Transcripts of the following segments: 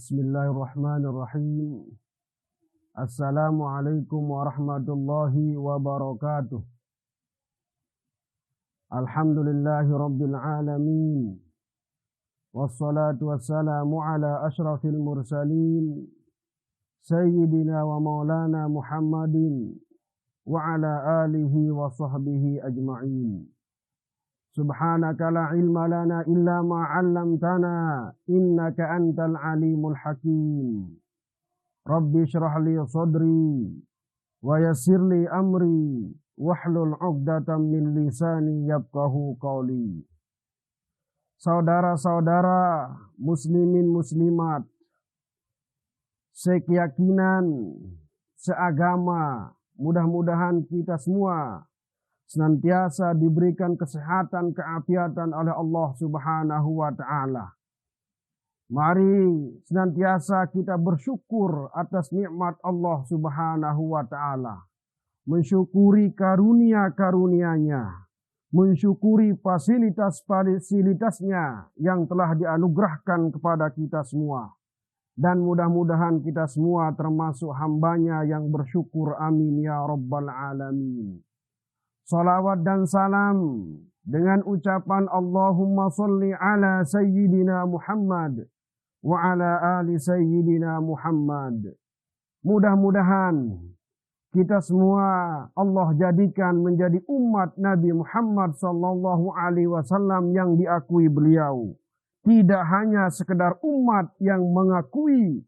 Bismillahirrahmanirrahim. Assalamualaikum warahmatullahi wabarakatuh. Alhamdulillahi rabbil alamin. Wassalatu wassalamu ala ashrafil mursalin. Sayyidina wa maulana Muhammadin. Wa ala alihi wa sahbihi ajma'in. Subhanaka la ilma lana illa ma 'allamtana innaka antal alimul hakim. Rabbi shrah li sadri wa yassir li amri wahlul 'uqdatam min lisani yafqahu qawli. Saudara-saudara muslimin muslimat sekeyakinan, seagama, mudah-mudahan kita semua senantiasa diberikan kesehatan, keafiatan oleh Allah Subhanahu wa ta'ala. Mari senantiasa kita bersyukur atas nikmat Allah Subhanahu wa ta'ala. Mensyukuri karunia-karunia-Nya. Mensyukuri fasilitas-fasilitasnya yang telah dianugerahkan kepada kita semua. Dan mudah-mudahan kita semua termasuk hambanya yang bersyukur. Amin ya rabbal alamin. Salawat dan salam dengan ucapan Allahumma salli ala Sayyidina Muhammad wa ala ali Sayyidina Muhammad. Mudah-mudahan kita semua Allah jadikan menjadi umat Nabi Muhammad sallallahu alaihi wasallam yang diakui beliau. Tidak hanya sekedar umat yang mengakui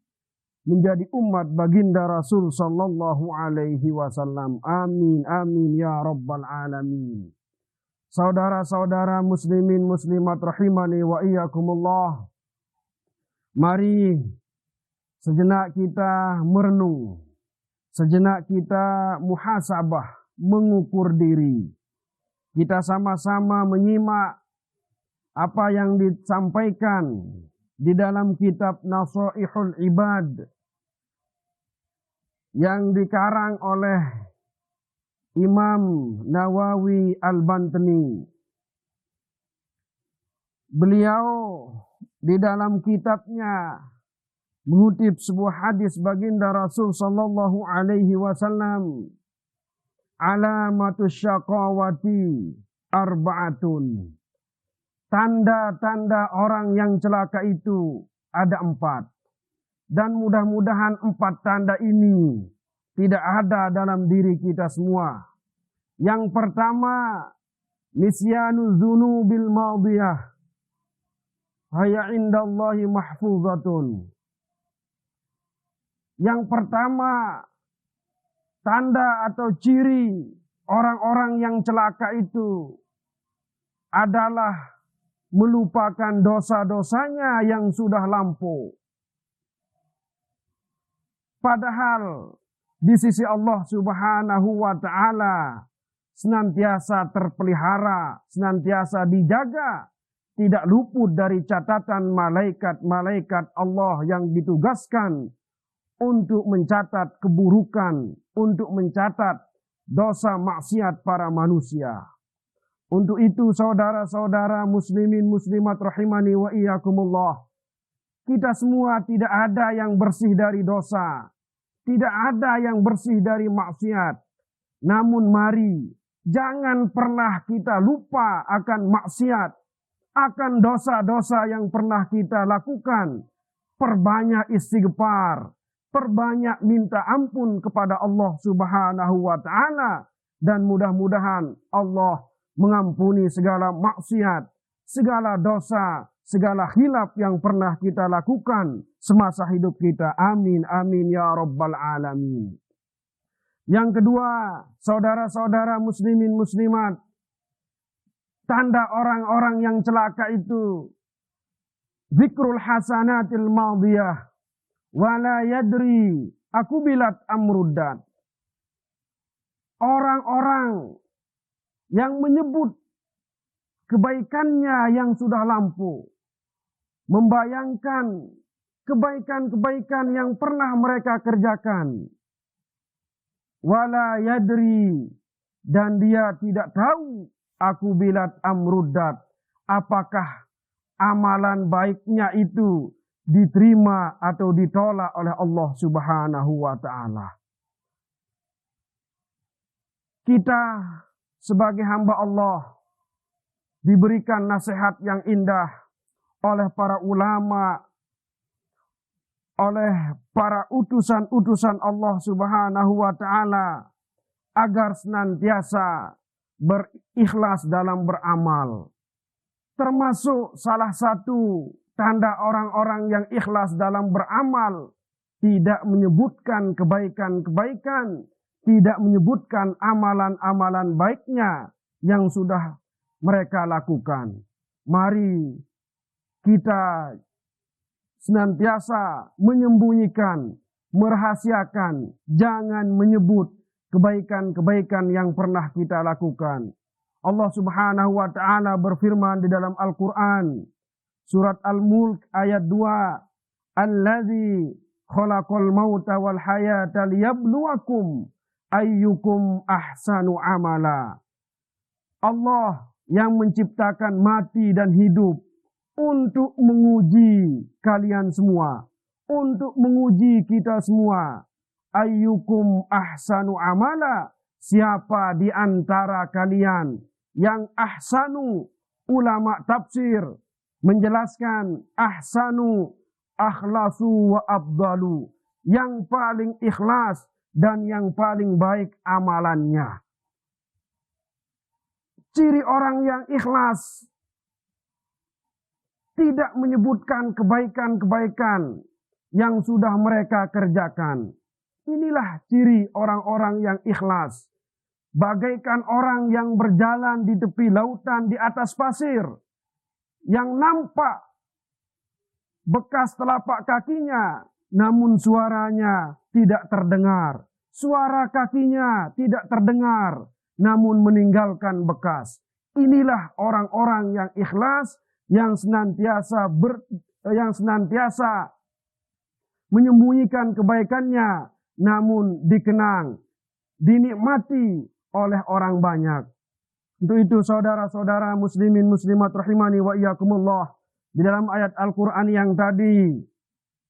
menjadi umat baginda Rasul sallallahu alaihi wasallam. Amin amin ya rabbal alamin. Saudara-saudara muslimin muslimat rahimani wa iyyakumullah. Mari sejenak kita merenung. Sejenak kita muhasabah, mengukur diri. Kita sama-sama menyimak apa yang disampaikan di dalam kitab Nasaihul Ibad yang dikarang oleh Imam Nawawi Al-Bantani. Beliau di dalam kitabnya mengutip sebuah hadis baginda Rasul sallallahu alaihi wasallam, alamatus syaqawati arba'atun. Tanda-tanda orang yang celaka itu ada 4. Dan mudah-mudahan 4 tanda ini tidak ada dalam diri kita semua. Yang pertama, nisyanu dzunubil madiyah. Haya indallahi mahfuzatun. Yang pertama, tanda atau ciri orang-orang yang celaka itu adalah melupakan dosa-dosanya yang sudah lampau. Padahal di sisi Allah Subhanahu wa ta'ala senantiasa terpelihara, senantiasa dijaga, tidak luput dari catatan malaikat-malaikat Allah yang ditugaskan untuk mencatat keburukan, untuk mencatat dosa maksiat para manusia. Untuk itu saudara-saudara muslimin muslimat rahimani wa iyyakumullah, kita semua tidak ada yang bersih dari dosa, tidak ada yang bersih dari maksiat. Namun mari jangan pernah kita lupa akan maksiat, akan dosa-dosa yang pernah kita lakukan. Perbanyak istighfar, perbanyak minta ampun kepada Allah Subhanahu wa ta'ala. Dan mudah-mudahan Allah mengampuni segala maksiat, segala dosa, segala khilaf yang pernah kita lakukan semasa hidup kita. Amin amin ya rabbal alamin. Yang kedua, saudara-saudara muslimin muslimat, tanda orang-orang yang celaka itu zikrul hasanatil madiyah wala yadri akubilat amruddat. Orang-orang yang menyebut kebaikannya yang sudah lampau, membayangkan kebaikan-kebaikan yang pernah mereka kerjakan. Wala yadri, dan dia tidak tahu akubilat amruddat, apakah amalan baiknya itu diterima atau ditolak oleh Allah Subhanahu wa ta'ala. Kita sebagai hamba Allah diberikan nasihat yang indah oleh para ulama, oleh para utusan-utusan Allah Subhanahu wa ta'ala, agar senantiasa berikhlas dalam beramal. Termasuk salah satu tanda orang-orang yang ikhlas dalam beramal, tidak menyebutkan kebaikan-kebaikan, tidak menyebutkan amalan-amalan baiknya yang sudah mereka lakukan. Mari kita senantiasa menyembunyikan, merahasiakan, jangan menyebut kebaikan-kebaikan yang pernah kita lakukan. Allah Subhanahu wa ta'ala berfirman di dalam Al-Quran, surat Al-Mulk ayat 2, Alladzi khalaqal mauta wal hayata liyabluwakum ayyukum ahsanu amala. Allah yang menciptakan mati dan hidup untuk menguji kalian semua, untuk menguji kita semua. Ayyukum ahsanu amala, siapa di antara kalian yang ahsanu, ulama tafsir menjelaskan ahsanu, akhlasu wa afdalu, yang paling ikhlas dan yang paling baik amalannya. Ciri orang yang ikhlas tidak menyebutkan kebaikan-kebaikan yang sudah mereka kerjakan. Inilah ciri orang-orang yang ikhlas. Bagaikan orang yang berjalan di tepi lautan di atas pasir, yang nampak bekas telapak kakinya, namun suaranya tidak terdengar. Suara kakinya tidak terdengar, namun meninggalkan bekas. Inilah orang-orang yang ikhlas, yang senantiasa menyembunyikan kebaikannya, namun dikenang, dinikmati oleh orang banyak. Untuk itu saudara-saudara muslimin muslimat rahimani wa iyyakumullah, di dalam ayat Al-Quran yang tadi,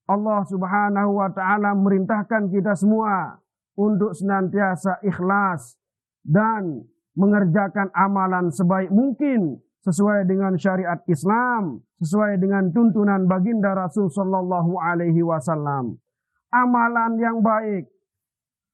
Allah Subhanahu wa ta'ala merintahkan kita semua untuk senantiasa ikhlas dan mengerjakan amalan sebaik mungkin sesuai dengan syariat Islam, sesuai dengan tuntunan baginda Rasul sallallahu alaihi wasallam. Amalan yang baik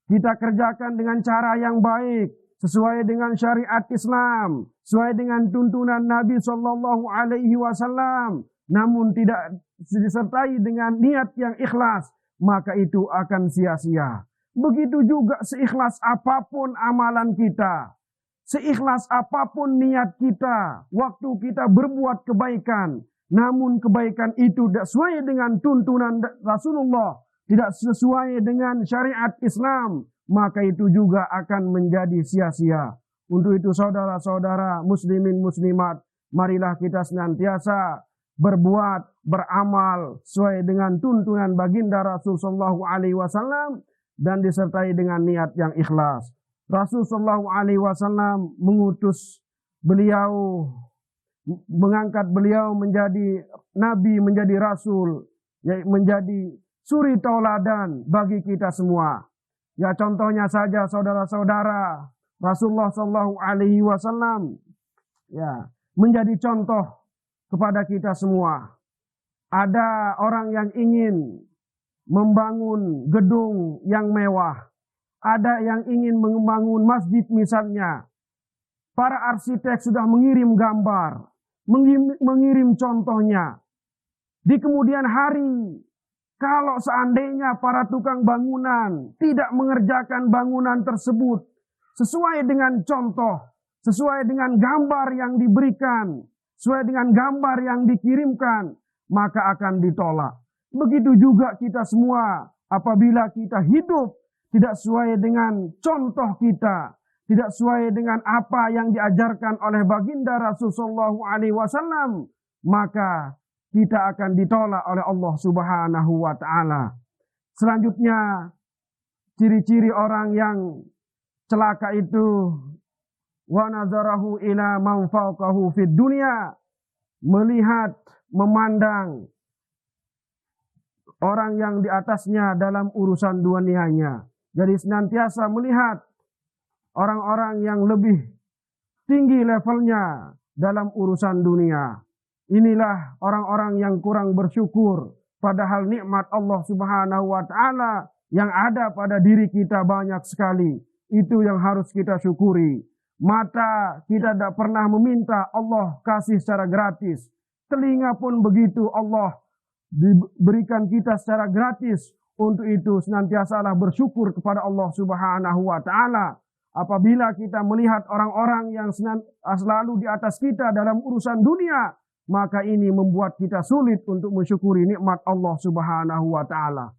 kita kerjakan dengan cara yang baik, sesuai dengan syariat Islam, sesuai dengan tuntunan Nabi sallallahu alaihi wasallam, namun tidak disertai dengan niat yang ikhlas, maka itu akan sia-sia. Begitu juga seikhlas apapun amalan kita, seikhlas apapun niat kita, waktu kita berbuat kebaikan, namun kebaikan itu tidak sesuai dengan tuntunan Rasulullah, tidak sesuai dengan syariat Islam, maka itu juga akan menjadi sia-sia. Untuk itu saudara-saudara muslimin muslimat, marilah kita senantiasa berbuat, beramal sesuai dengan tuntunan baginda Rasul sallallahu alaihi wasallam dan disertai dengan niat yang ikhlas. Rasul sallallahu alaihi wasallam mengutus beliau, mengangkat beliau menjadi nabi, menjadi rasul, menjadi suri tauladan bagi kita semua. Ya contohnya saja saudara-saudara, Rasulullah sallallahu alaihi wasallam ya menjadi contoh kepada kita semua. Ada orang yang ingin membangun gedung yang mewah, ada yang ingin membangun masjid misalnya. Para arsitek sudah mengirim gambar, mengirim contohnya. Di kemudian hari, kalau seandainya para tukang bangunan tidak mengerjakan bangunan tersebut sesuai dengan contoh, sesuai dengan gambar yang diberikan, sesuai dengan gambar yang dikirimkan, maka akan ditolak. Begitu juga kita semua, apabila kita hidup tidak sesuai dengan contoh kita, tidak sesuai dengan apa yang diajarkan oleh baginda Rasulullah SAW, maka kita akan ditolak oleh Allah Subhanahu wa ta'ala. Selanjutnya, ciri-ciri orang yang celaka itu, wa nazarahu ila man fawqahu fid dunya, melihat, memandang orang yang di atasnya dalam urusan dunianya. Jadi senantiasa melihat orang-orang yang lebih tinggi levelnya dalam urusan dunia. Inilah orang-orang yang kurang bersyukur, padahal nikmat Allah Subhanahu wa taala yang ada pada diri kita banyak sekali. Itu yang harus kita syukuri. Mata kita tidak pernah meminta Allah kasih secara gratis. Telinga pun begitu, Allah diberikan kita secara gratis. Untuk itu senantiasalah bersyukur kepada Allah Subhanahu wa taala. Apabila kita melihat orang-orang yang selalu di atas kita dalam urusan dunia, maka ini membuat kita sulit untuk mensyukuri nikmat Allah Subhanahu wa taala.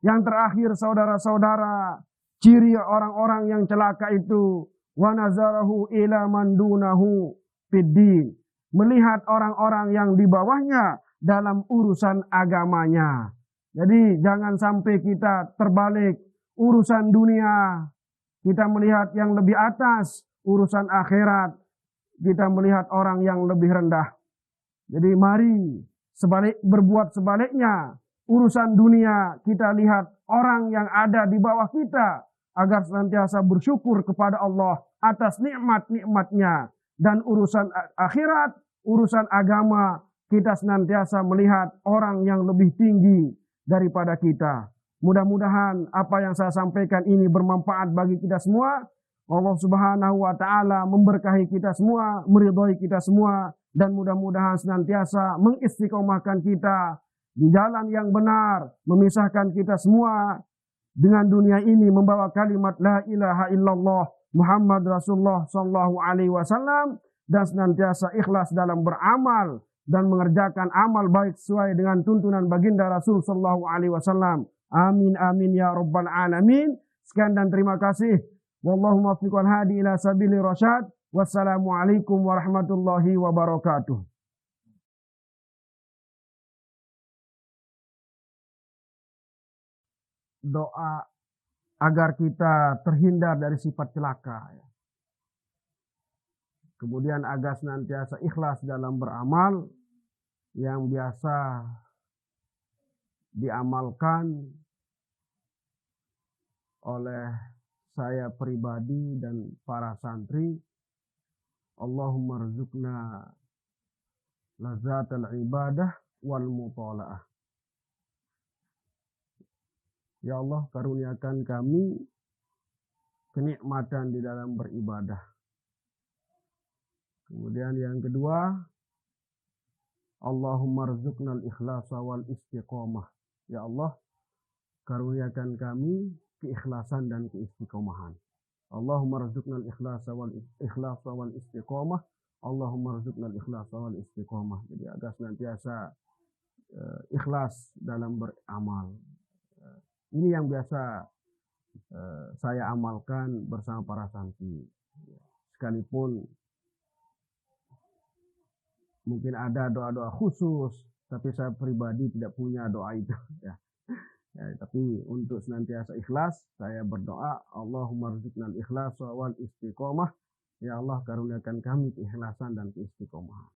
Yang terakhir saudara-saudara, ciri orang-orang yang celaka itu wa nazarahu ila man dunahu fiddin. Melihat orang-orang yang di bawahnya dalam urusan agamanya. Jadi jangan sampai kita terbalik urusan dunia. Kita melihat yang lebih atas, urusan akhirat. Kita melihat orang yang lebih rendah. Jadi mari berbuat sebaliknya. Urusan dunia kita lihat orang yang ada di bawah kita. Agar senantiasa bersyukur kepada Allah atas nikmat-nikmatnya. Dan urusan akhirat, urusan agama, kita senantiasa melihat orang yang lebih tinggi daripada kita. Mudah-mudahan apa yang saya sampaikan ini bermanfaat bagi kita semua. Allah Subhanahu wa taala memberkahi kita semua, meridhai kita semua, dan mudah-mudahan senantiasa mengistiqomahkan kita di jalan yang benar, memisahkan kita semua dengan dunia ini membawa kalimat la ilaha illallah Muhammad Rasulullah sallallahu alaihi wasallam, dan senantiasa ikhlas dalam beramal dan mengerjakan amal baik sesuai dengan tuntunan baginda Rasul sallallahu alaihi wasallam. Amin amin ya rabbal alamin. Sekian dan terima kasih. Wallahu muwaffiq wal hadi ila sabili rasyad. Wassalamualaikum warahmatullahi wabarakatuh. Doa agar kita terhindar dari sifat celaka. Kemudian agar senantiasa ikhlas dalam beramal yang biasa diamalkan oleh saya pribadi dan para santri. Allahumma rzuqna lazatal ibadah wal mutala'ah. Ya Allah, karuniakan kami kenikmatan di dalam beribadah. Kemudian yang kedua, Allahumma rzuqnal ikhlasa wal istiqomah. Ya Allah, karuniakan kami keikhlasan dan keistiqomahan. Allahumma rzuqnal ikhlasa wal istiqomah. Allahumma rzuqnal ikhlasa wal istiqomah. Jadi agar senantiasa ikhlas dalam beramal. Ini yang biasa saya amalkan bersama para santri. Sekalipun mungkin ada doa-doa khusus, tapi saya pribadi tidak punya doa itu. Tapi untuk senantiasa ikhlas, saya berdoa, Allahumma rzuqnal ikhlasa wal istiqomah. Ya Allah, karuniakan kami keikhlasan dan keistiqomahan.